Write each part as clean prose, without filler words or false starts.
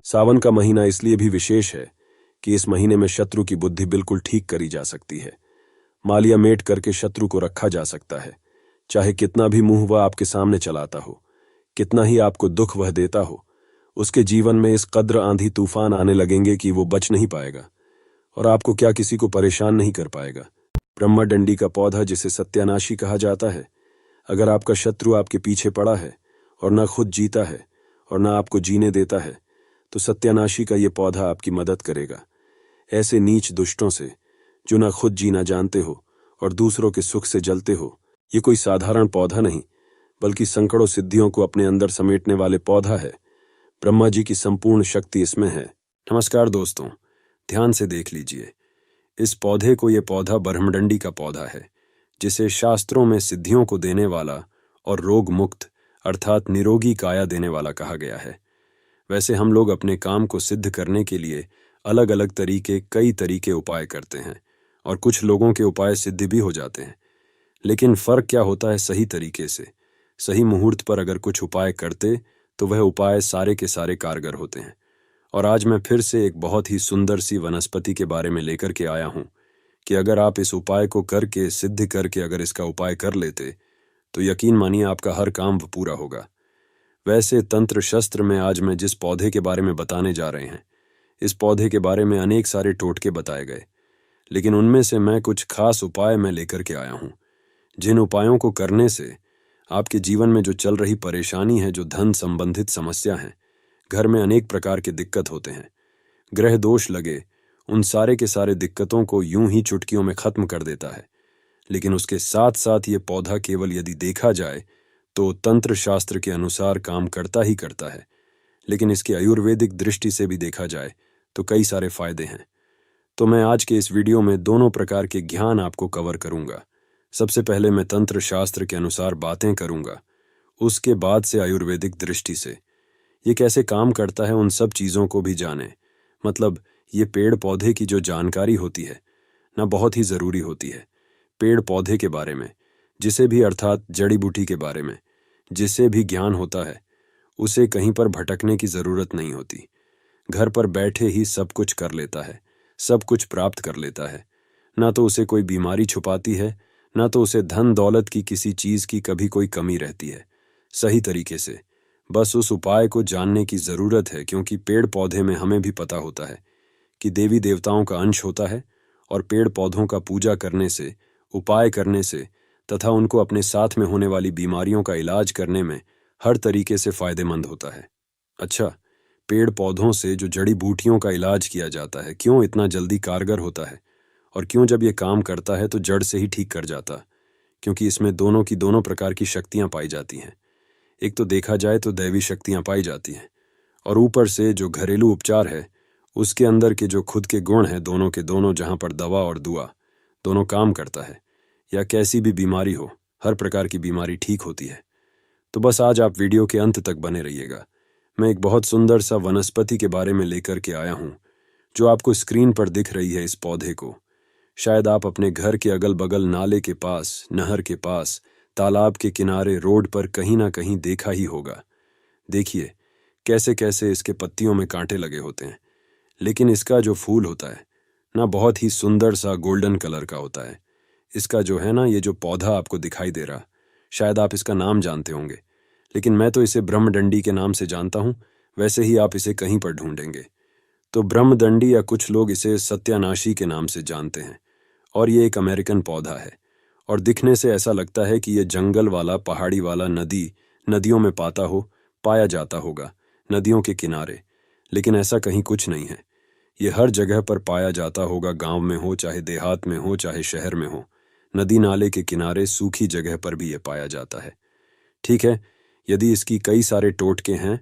सावन का महीना इसलिए भी विशेष है कि इस महीने में शत्रु की बुद्धि बिल्कुल ठीक करी जा सकती है। मालिया मेट करके शत्रु को रखा जा सकता है। चाहे कितना भी मुंह वह आपके सामने चलाता हो, कितना ही आपको दुख वह देता हो, उसके जीवन में इस कद्र आंधी तूफान आने लगेंगे कि वो बच नहीं पाएगा और आपको क्या किसी को परेशान नहीं कर पाएगा। ब्रह्मडंडी का पौधा, जिसे सत्यानाशी कहा जाता है, अगर आपका शत्रु आपके पीछे पड़ा है और न खुद जीता है और न आपको जीने देता है, तो सत्यानाशी का ये पौधा आपकी मदद करेगा। ऐसे नीच दुष्टों से जो न खुद जीना जानते हो और दूसरों के सुख से जलते हो, ये कोई साधारण पौधा नहीं बल्कि सैकड़ों सिद्धियों को अपने अंदर समेटने वाले पौधा है। ब्रह्मा जी की संपूर्ण शक्ति इसमें है। नमस्कार दोस्तों, ध्यान से देख लीजिए। इस पौधे को ये पौधा ब्रह्मडंडी का पौधा है, जिसे शास्त्रों में सिद्धियों को देने वाला और रोग मुक्त अर्थात निरोगी काया देने वाला कहा गया है। वैसे हम लोग अपने काम को सिद्ध करने के लिए अलग अलग कई तरीके उपाय करते हैं और कुछ लोगों के उपाय सिद्ध भी हो जाते हैं। लेकिन फर्क क्या होता है सही तरीके से, सही मुहूर्त पर अगर कुछ उपाय करते तो वह उपाय सारे के सारे कारगर होते हैं। और आज मैं फिर से एक बहुत ही सुंदर सी वनस्पति के बारे में लेकर के आया हूं कि अगर आप इस उपाय को करके सिद्ध करके अगर इसका उपाय कर लेते तो यकीन मानिए आपका हर काम पूरा होगा। वैसे तंत्र शस्त्र में आज मैं जिस पौधे के बारे में बताने जा रहे हैं, इस पौधे के बारे में अनेक सारे टोटके बताए गए, लेकिन उनमें से मैं कुछ खास उपाय मैं लेकर के आया हूं, जिन उपायों को करने से आपके जीवन में जो चल रही परेशानी है, जो धन संबंधित समस्या है, घर में अनेक प्रकार के दिक्कत होते हैं, ग्रह दोष लगे, उन सारे के सारे दिक्कतों को यूं ही चुटकियों में खत्म कर देता है। लेकिन उसके साथ साथ ये पौधा केवल यदि देखा जाए तो तंत्र शास्त्र के अनुसार काम करता ही करता है, लेकिन इसके आयुर्वेदिक दृष्टि से भी देखा जाए तो कई सारे फायदे हैं। तो मैं आज के इस वीडियो में दोनों प्रकार के ज्ञान आपको कवर करूंगा। सबसे पहले मैं तंत्र शास्त्र के अनुसार बातें करूंगा, उसके बाद से आयुर्वेदिक दृष्टि से ये कैसे काम करता है उन सब चीज़ों को भी जाने। मतलब ये पेड़ पौधे की जो जानकारी होती है ना, बहुत ही ज़रूरी होती है। पेड़ पौधे के बारे में, जिसे भी अर्थात जड़ी बूटी के बारे में जिसे भी ज्ञान होता है, उसे कहीं पर भटकने की ज़रूरत नहीं होती। घर पर बैठे ही सब कुछ कर लेता है, सब कुछ प्राप्त कर लेता है। ना तो उसे कोई बीमारी छुपाती है, ना तो उसे धन दौलत की किसी चीज़ की कभी कोई कमी रहती है। सही तरीके से बस उस उपाय को जानने की ज़रूरत है, क्योंकि पेड़ पौधे में हमें भी पता होता है कि देवी देवताओं का अंश होता है और पेड़ पौधों का पूजा करने से, उपाय करने से तथा उनको अपने साथ में होने वाली बीमारियों का इलाज करने में हर तरीके से फायदेमंद होता है। अच्छा, पेड़ पौधों से जो जड़ी बूटियों का इलाज किया जाता है, क्यों इतना जल्दी कारगर होता है और क्यों जब ये काम करता है तो जड़ से ही ठीक कर जाता? क्योंकि इसमें दोनों की दोनों प्रकार की शक्तियां पाई जाती हैं। एक तो देखा जाए तो दैवी शक्तियां पाई जाती हैं, और ऊपर से जो घरेलू उपचार है उसके अंदर के जो खुद के गुण हैं, दोनों के दोनों, जहां पर दवा और दुआ दोनों काम करता है। या कैसी भी बीमारी हो, हर प्रकार की बीमारी ठीक होती है। तो बस आज आप वीडियो के अंत तक बने रहिएगा। मैं एक बहुत सुंदर सा वनस्पति के बारे में लेकर के आया हूं, जो आपको स्क्रीन पर दिख रही है। इस पौधे को शायद आप अपने घर के अगल बगल, नाले के पास, नहर के पास, तालाब के किनारे, रोड पर कहीं ना कहीं देखा ही होगा। देखिए कैसे कैसे इसके पत्तियों में कांटे लगे होते हैं, लेकिन इसका जो फूल होता है ना, बहुत ही सुंदर सा गोल्डन कलर का होता है। इसका जो है ना, ये जो पौधा आपको दिखाई दे रहा, शायद आप इसका नाम जानते होंगे, लेकिन मैं तो इसे ब्रह्मडंडी के नाम से जानता हूं। वैसे ही आप इसे कहीं पर ढूंढेंगे तो ब्रह्मदंडी, या कुछ लोग इसे सत्यानाशी के नाम से जानते हैं। और ये एक अमेरिकन पौधा है और दिखने से ऐसा लगता है कि ये जंगल वाला, पहाड़ी वाला, नदियों में पाया जाता होगा, नदियों के किनारे। लेकिन ऐसा कहीं कुछ नहीं है। ये हर जगह पर पाया जाता होगा, गांव में हो, चाहे देहात में हो, चाहे शहर में हो, नदी नाले के किनारे, सूखी जगह पर भी ये पाया जाता है। ठीक है, यदि इसकी कई सारे टोटके हैं,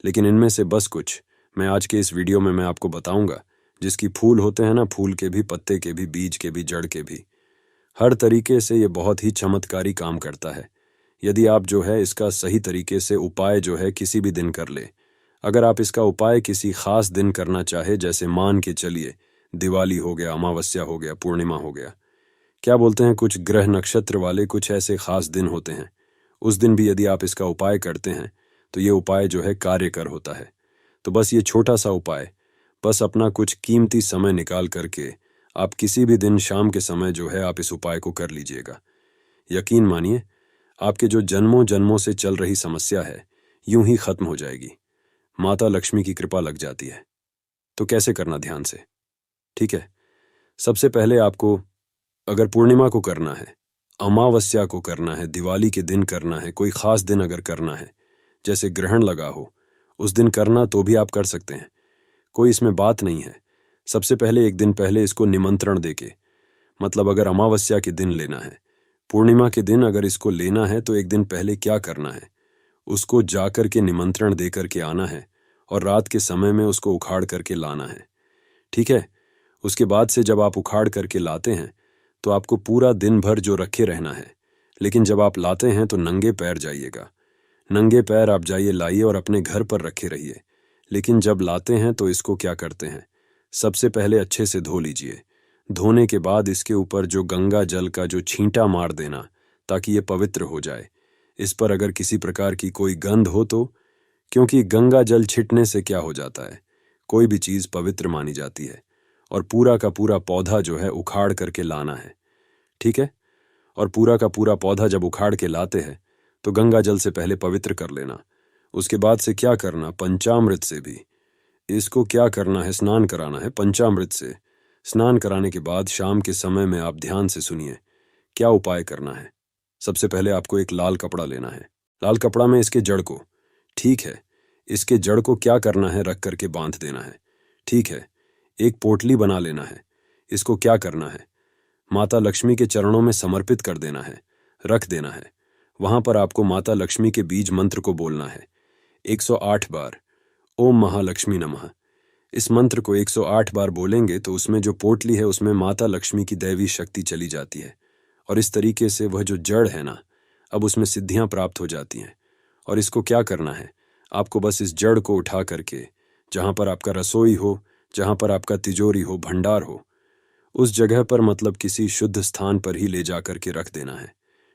लेकिन इनमें से बस कुछ मैं आज के इस वीडियो में मैं आपको बताऊंगा, जिसकी फूल होते हैं ना, फूल के भी, पत्ते के भी, बीज के भी, जड़ के भी, हर तरीके से ये बहुत ही चमत्कारी काम करता है। यदि आप जो है इसका सही तरीके से उपाय जो है किसी भी दिन कर ले। अगर आप इसका उपाय किसी खास दिन करना चाहे, जैसे मान के चलिए दिवाली हो गया, अमावस्या हो गया, पूर्णिमा हो गया, क्या बोलते हैं, कुछ ग्रह नक्षत्र वाले कुछ ऐसे खास दिन होते हैं, उस दिन भी यदि आप इसका उपाय करते हैं तो ये उपाय जो है कार्यकर होता है। तो बस ये छोटा सा उपाय, बस अपना कुछ कीमती समय निकाल करके आप किसी भी दिन शाम के समय जो है आप इस उपाय को कर लीजिएगा। यकीन मानिए, आपके जो जन्मों जन्मों से चल रही समस्या है यूं ही खत्म हो जाएगी। माता लक्ष्मी की कृपा लग जाती है। तो कैसे करना, ध्यान से, ठीक है। सबसे पहले आपको, अगर पूर्णिमा को करना है, अमावस्या को करना है, दिवाली के दिन करना है, कोई खास दिन अगर करना है, जैसे ग्रहण लगा हो उस दिन करना, तो भी आप कर सकते हैं, कोई इसमें बात नहीं है। सबसे पहले एक दिन पहले इसको निमंत्रण देके, मतलब अगर अमावस्या के दिन लेना है, पूर्णिमा के दिन अगर इसको लेना है, तो एक दिन पहले क्या करना है, उसको जाकर के निमंत्रण देकर के आना है और रात के समय में उसको उखाड़ करके लाना है, ठीक है। उसके बाद से जब आप उखाड़ करके लाते हैं तो आपको पूरा दिन भर जो रखे रहना है, लेकिन जब आप लाते हैं तो नंगे पैर जाइएगा। नंगे पैर आप जाइए, लाइए और अपने घर पर रखे रहिए। लेकिन जब लाते हैं तो इसको क्या करते हैं, सबसे पहले अच्छे से धो लीजिए। धोने के बाद इसके ऊपर जो गंगा जल का जो छींटा मार देना, ताकि ये पवित्र हो जाए। इस पर अगर किसी प्रकार की कोई गंध हो तो, क्योंकि गंगा जल छिटने से क्या हो जाता है, कोई भी चीज पवित्र मानी जाती है। और पूरा का पूरा पौधा जो है उखाड़ करके लाना है, ठीक है। और पूरा का पूरा पौधा जब उखाड़ के लाते हैं तो गंगा जल से पहले पवित्र कर लेना। उसके बाद से क्या करना, पंचामृत से भी इसको क्या करना है, स्नान कराना है पंचामृत से। स्नान कराने के बाद शाम के समय में आप ध्यान से सुनिए क्या उपाय करना है। सबसे पहले आपको एक लाल कपड़ा लेना है। लाल कपड़ा में इसके जड़ को, ठीक है, इसके जड़ को क्या करना है, रख करके बांध देना है, ठीक है। एक पोटली बना लेना है। इसको क्या करना है, माता लक्ष्मी के चरणों में समर्पित कर देना है, रख देना है। वहां पर आपको माता लक्ष्मी के बीज मंत्र को बोलना है 108 बार, ओम महालक्ष्मी नमः। इस मंत्र को 108 बार बोलेंगे तो उसमें जो पोटली है उसमें माता लक्ष्मी की दैवी शक्ति चली जाती है, और इस तरीके से वह जो जड़ है ना, अब उसमें सिद्धियां प्राप्त हो जाती हैं। और इसको क्या करना है, आपको बस इस जड़ को उठा करके, जहां पर आपका रसोई हो, जहां पर आपका तिजोरी हो, भंडार हो, उस जगह पर, मतलब किसी शुद्ध स्थान पर ही ले जा करके रख देना है,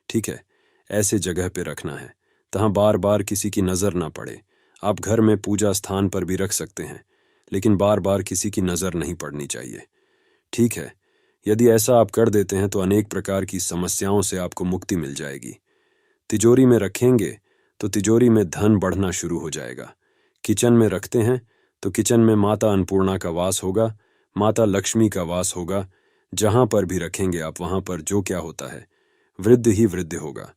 ठीक है। ऐसे जगह पे रखना है जहां बार बार किसी की नजर ना पड़े। आप घर में पूजा स्थान पर भी रख सकते हैं, लेकिन बार बार किसी की नजर नहीं पड़नी चाहिए, ठीक है। यदि ऐसा आप कर देते हैं तो अनेक प्रकार की समस्याओं से आपको मुक्ति मिल जाएगी। तिजोरी में रखेंगे तो तिजोरी में धन बढ़ना शुरू हो जाएगा। किचन में रखते हैं तो किचन में माता अन्नपूर्णा का वास होगा, माता लक्ष्मी का वास होगा। जहां पर भी रखेंगे आप, वहां पर जो क्या होता है, वृद्धि ही वृद्धि होगा।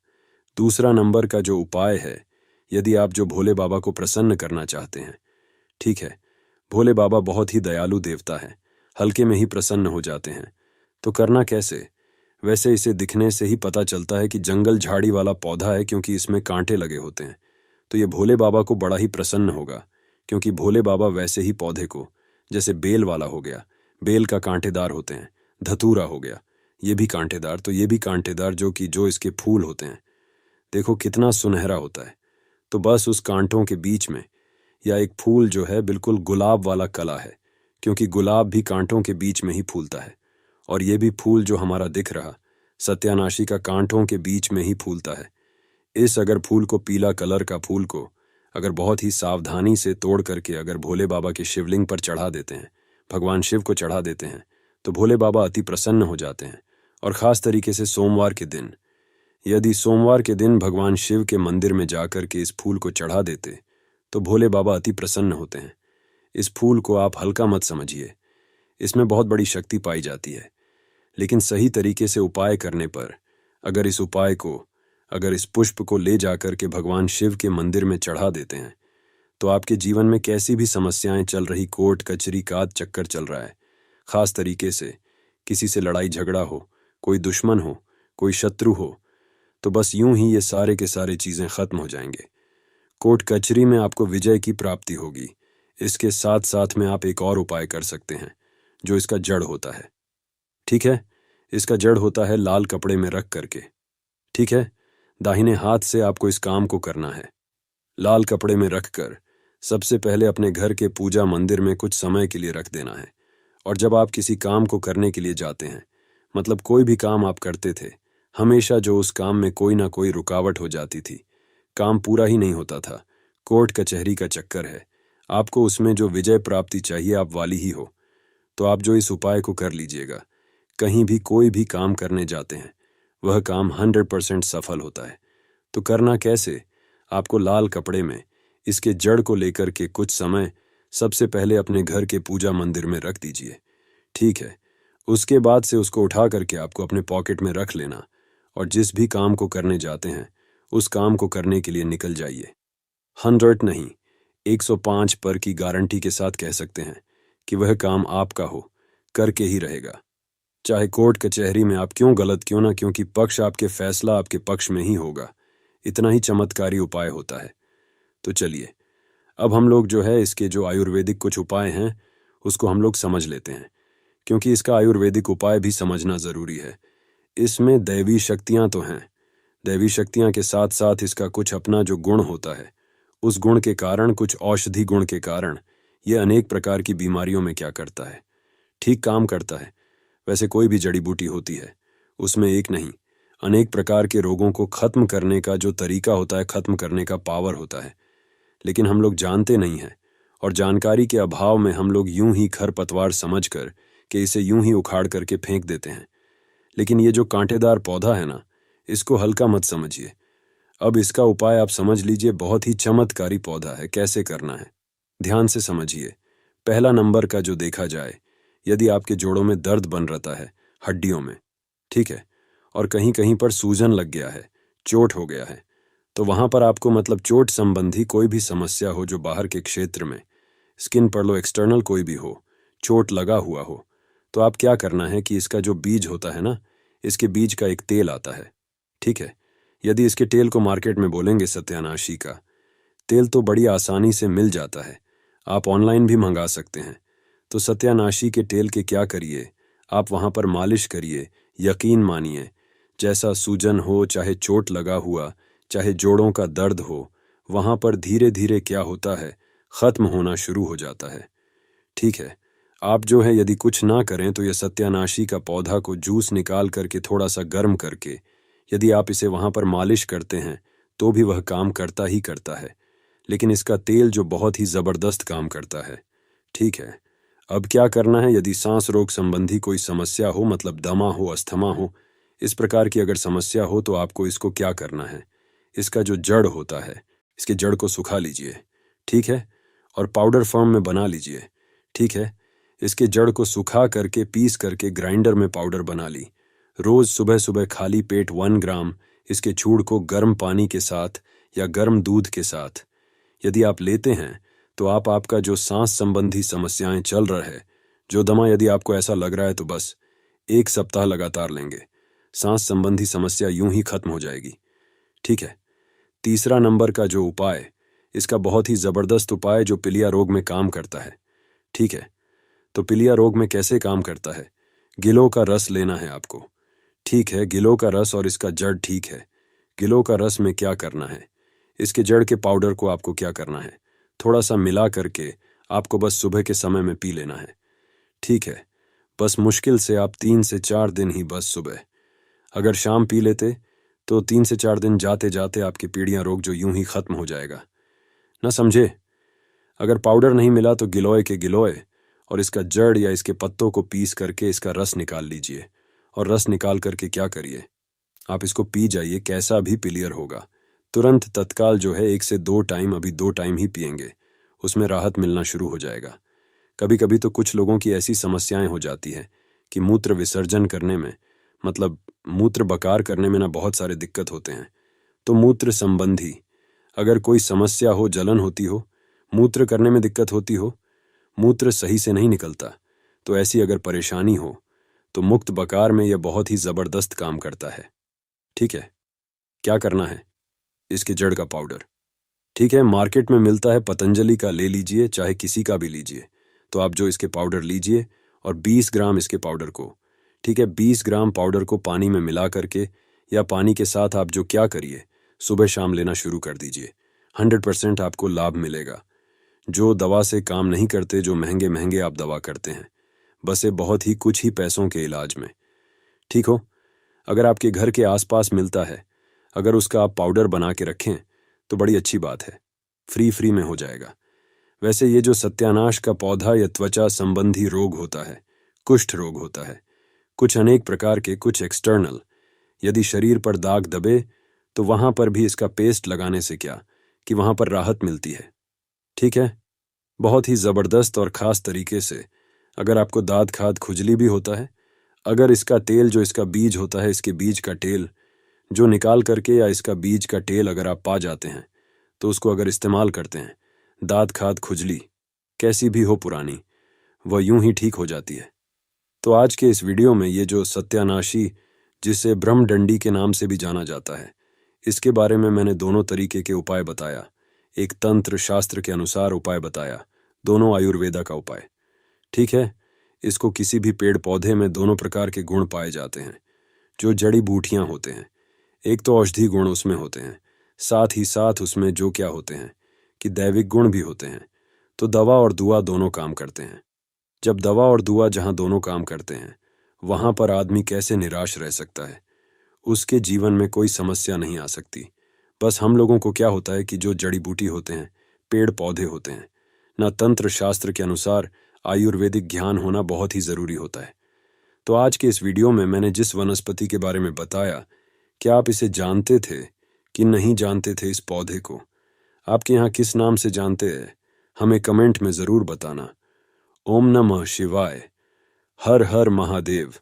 दूसरा नंबर का जो उपाय है, यदि आप जो भोले बाबा को प्रसन्न करना चाहते हैं, ठीक है, भोले बाबा बहुत ही दयालु देवता है, हल्के में ही प्रसन्न हो जाते हैं। तो करना कैसे, वैसे इसे दिखने से ही पता चलता है कि जंगल झाड़ी वाला पौधा है, क्योंकि इसमें कांटे लगे होते हैं। तो ये भोले बाबा को बड़ा ही प्रसन्न होगा, क्योंकि भोले बाबा वैसे ही पौधे को, जैसे बेल वाला हो गया, बेल का कांटेदार होते हैं, धतूरा हो गया, ये भी कांटेदार, तो ये भी कांटेदार, जो इसके फूल होते हैं, देखो कितना सुनहरा होता है। तो बस उस कांटों के बीच में, या एक फूल जो है बिल्कुल गुलाब वाला कला है, क्योंकि गुलाब भी कांटों के बीच में ही फूलता है। और ये भी फूल जो हमारा दिख रहा सत्यानाशी का, कांटों के बीच में ही फूलता है। इस अगर फूल को, पीला कलर का फूल को, अगर बहुत ही सावधानी से तोड़ करके अगर भोले बाबा के शिवलिंग पर चढ़ा देते हैं, भगवान शिव को चढ़ा देते हैं, तो भोले बाबा अति प्रसन्न हो जाते हैं। और खास तरीके से सोमवार के दिन, यदि सोमवार के दिन भगवान शिव के मंदिर में जाकर के इस फूल को चढ़ा देते तो भोले बाबा अति प्रसन्न होते हैं। इस फूल को आप हल्का मत समझिए, इसमें बहुत बड़ी शक्ति पाई जाती है। लेकिन सही तरीके से उपाय करने पर, अगर इस उपाय को, अगर इस पुष्प को ले जाकर के भगवान शिव के मंदिर में चढ़ा देते हैं, तो आपके जीवन में कैसी भी समस्याएं चल रही, कोर्ट कचहरी का चक्कर चल रहा है, खास तरीके से किसी से लड़ाई झगड़ा हो, कोई दुश्मन हो, कोई शत्रु हो, तो बस यूं ही ये सारे के सारे चीजें खत्म हो जाएंगे। कोर्ट कचहरी में आपको विजय की प्राप्ति होगी। इसके साथ साथ में आप एक और उपाय कर सकते हैं, जो इसका जड़ होता है, ठीक है। इसका जड़ होता है लाल कपड़े में रख करके, ठीक है। दाहिने हाथ से आपको इस काम को करना है। लाल कपड़े में रखकर सबसे पहले अपने घर के पूजा मंदिर में कुछ समय के लिए रख देना है। और जब आप किसी काम को करने के लिए जाते हैं, मतलब कोई भी काम आप करते थे, हमेशा जो उस काम में कोई ना कोई रुकावट हो जाती थी, काम पूरा ही नहीं होता था, कोर्ट कचहरी का चक्कर है, आपको उसमें जो विजय प्राप्ति चाहिए आप वाली ही हो। तो आप जो इस उपाय को कर लीजिएगा, कहीं भी कोई भी काम करने जाते हैं वह काम 100% सफल होता है। तो करना कैसे? आपको लाल कपड़े में इसके जड़ को लेकर के कुछ समय सबसे पहले अपने घर के पूजा मंदिर में रख दीजिए, ठीक है। उसके बाद से उसको उठा करके आपको अपने पॉकेट में रख लेना और जिस भी काम को करने जाते हैं उस काम को करने के लिए निकल जाइए। 100 नहीं, 105 पर की गारंटी के साथ कह सकते हैं कि वह काम आपका हो, करके ही रहेगा। चाहे कोर्ट कचहरी में आप क्यों गलत क्यों ना, क्योंकि पक्ष आपके फैसला आपके पक्ष में ही होगा। इतना ही चमत्कारी उपाय होता है। तो चलिए अब हम लोग जो है इसके जो आयुर्वेदिक कुछ उपाय हैं उसको हम लोग समझ लेते हैं, क्योंकि इसका आयुर्वेदिक उपाय भी समझना जरूरी है। इसमें दैवी शक्तियां तो हैं, दैवी शक्तियां के साथ साथ इसका कुछ अपना जो गुण होता है, उस गुण के कारण, कुछ औषधि गुण के कारण ये अनेक प्रकार की बीमारियों में क्या करता है, ठीक काम करता है। वैसे कोई भी जड़ी बूटी होती है उसमें एक नहीं अनेक प्रकार के रोगों को खत्म करने का जो तरीका होता है, खत्म करने का पावर होता है, लेकिन हम लोग जानते नहीं हैं और जानकारी के अभाव में हम लोग यूं ही खरपतवार समझकर कि इसे यूं ही उखाड़ करके फेंक देते हैं। लेकिन ये जो कांटेदार पौधा है ना, इसको हल्का मत समझिए। अब इसका उपाय आप समझ लीजिए, बहुत ही चमत्कारी पौधा है। कैसे करना है ध्यान से समझिए। पहला नंबर का जो देखा जाए, यदि आपके जोड़ों में दर्द बन रहता है, हड्डियों में, ठीक है, और कहीं कहीं पर सूजन लग गया है, चोट हो गया है, तो वहां पर आपको मतलब चोट संबंधी कोई भी समस्या हो जो बाहर के क्षेत्र में, स्किन पर लो, एक्सटर्नल कोई भी हो, चोट लगा हुआ हो, तो आप क्या करना है कि इसका जो बीज होता है ना, इसके बीज का एक तेल आता है, ठीक है। यदि इसके तेल को मार्केट में बोलेंगे सत्यानाशी का तेल, तो बड़ी आसानी से मिल जाता है, आप ऑनलाइन भी मंगा सकते हैं। तो सत्यानाशी के तेल के क्या करिए, आप वहां पर मालिश करिए। यकीन मानिए, जैसा सूजन हो, चाहे चोट लगा हुआ, चाहे जोड़ों का दर्द हो, वहां पर धीरे धीरे क्या होता है, खत्म होना शुरू हो जाता है, ठीक है। आप जो है यदि कुछ ना करें तो यह सत्यानाशी का पौधा को जूस निकाल करके थोड़ा सा गर्म करके यदि आप इसे वहां पर मालिश करते हैं तो भी वह काम करता ही करता है। लेकिन इसका तेल जो बहुत ही जबरदस्त काम करता है, ठीक है। अब क्या करना है, यदि सांस रोग संबंधी कोई समस्या हो, मतलब दमा हो, अस्थमा हो, इस प्रकार की अगर समस्या हो, तो आपको इसको क्या करना है, इसका जो जड़ होता है, इसके जड़ को सुखा लीजिए, ठीक है, और पाउडर फॉर्म में बना लीजिए, ठीक है। इसके जड़ को सुखा करके पीस करके ग्राइंडर में पाउडर बना ली। रोज सुबह सुबह खाली पेट 1 ग्राम इसके चूड़ को गर्म पानी के साथ या गर्म दूध के साथ यदि आप लेते हैं, तो आपका जो सांस संबंधी समस्याएं चल रहा है, जो दमा, यदि आपको ऐसा लग रहा है तो बस 1 सप्ताह लगातार लेंगे, सांस संबंधी समस्या यूं ही खत्म हो जाएगी, ठीक है। तीसरा नंबर का जो उपाय, इसका बहुत ही जबरदस्त उपाय जो पीलिया रोग में काम करता है, ठीक है। तो पीलिया रोग में कैसे काम करता है, गिलों का रस लेना है आपको, ठीक है, गिलों का रस और इसका जड़, ठीक है। गिलों का रस में क्या करना है, इसके जड़ के पाउडर को आपको क्या करना है, थोड़ा सा मिला करके आपको बस सुबह के समय में पी लेना है, ठीक है। बस मुश्किल से आप 3 से 4 दिन ही, बस सुबह, अगर शाम पी लेते तो 3 से 4 दिन जाते जाते आपकी पीड़ियां रोग जो यूं ही खत्म हो जाएगा, ना समझे। अगर पाउडर नहीं मिला तो गिलोय के गिलोय और इसका जड़ या इसके पत्तों को पीस करके इसका रस निकाल लीजिए, और रस निकाल करके क्या करिए, आप इसको पी जाइए, कैसा भी पीलियर होगा, तुरंत तत्काल जो है 1 से 2 टाइम, अभी 2 टाइम ही पिएंगे, उसमें राहत मिलना शुरू हो जाएगा। कभी कभी तो कुछ लोगों की ऐसी समस्याएं हो जाती है कि मूत्र विसर्जन करने में, मतलब मूत्र बकार करने में ना बहुत सारे दिक्कत होते हैं। तो मूत्र संबंधी अगर कोई समस्या हो, जलन होती हो, मूत्र करने में दिक्कत होती हो, मूत्र सही से नहीं निकलता, तो ऐसी अगर परेशानी हो तो मुक्त बकार में यह बहुत ही जबरदस्त काम करता है, ठीक है। क्या करना है, इसके जड़ का पाउडर, ठीक है, मार्केट में मिलता है, पतंजलि का ले लीजिए, चाहे किसी का भी लीजिए। तो आप जो इसके पाउडर लीजिए और 20 ग्राम इसके पाउडर को, ठीक है, 20 ग्राम पाउडर को पानी में मिला करके या पानी के साथ आप जो क्या करिए, सुबह शाम लेना शुरू कर दीजिए। 100% आपको लाभ मिलेगा। जो दवा से काम नहीं करते, जो महंगे महंगे आप दवा करते हैं, बस ये बहुत ही कुछ ही पैसों के इलाज में, ठीक हो। अगर आपके घर के आसपास मिलता है, अगर उसका आप पाउडर बना के रखें तो बड़ी अच्छी बात है, फ्री में हो जाएगा। वैसे ये जो सत्यानाश का पौधा या त्वचा संबंधी रोग होता है, कुष्ठ रोग होता है, कुछ अनेक प्रकार के, कुछ एक्सटर्नल। यदि शरीर पर दाग दबे तो वहां पर भी इसका पेस्ट लगाने से क्या कि वहां पर राहत मिलती है। ठीक है, बहुत ही जबरदस्त और खास तरीके से। अगर आपको दाद खाद खुजली भी होता है, अगर इसका तेल जो इसका बीज होता है, इसके बीज का तेल जो निकाल करके, या इसका बीज का तेल अगर आप पा जाते हैं तो उसको अगर इस्तेमाल करते हैं, दाद खाद खुजली कैसी भी हो पुरानी, वह यूं ही ठीक हो जाती है। तो आज के इस वीडियो में ये जो सत्यानाशी, जिसे ब्रह्मडंडी के नाम से भी जाना जाता है, इसके बारे में मैंने दोनों तरीके के उपाय बताया। एक तंत्र शास्त्र के अनुसार उपाय बताया, दोनों आयुर्वेदा का उपाय। ठीक है, इसको किसी भी पेड़ पौधे में दोनों प्रकार के गुण पाए जाते हैं, जो जड़ी बूटियां होते हैं। एक तो औषधि गुण उसमें होते हैं, साथ ही साथ उसमें जो क्या होते हैं कि दैविक गुण भी होते हैं। तो दवा और दुआ दोनों काम करते हैं। जब दवा और दुआ जहां दोनों काम करते हैं, वहां पर आदमी कैसे निराश रह सकता है, उसके जीवन में कोई समस्या नहीं आ सकती। बस हम लोगों को क्या होता है कि जो जड़ी बूटी होते हैं, पेड़ पौधे होते हैं, ना तंत्र शास्त्र के अनुसार आयुर्वेदिक ज्ञान होना बहुत ही जरूरी होता है। तो आज के इस वीडियो में मैंने जिस वनस्पति के बारे में बताया, क्या आप इसे जानते थे कि नहीं जानते थे? इस पौधे को आपके यहाँ किस नाम से जानते हैं, हमें कमेंट में जरूर बताना। ओम नमः शिवाय। हर हर महादेव।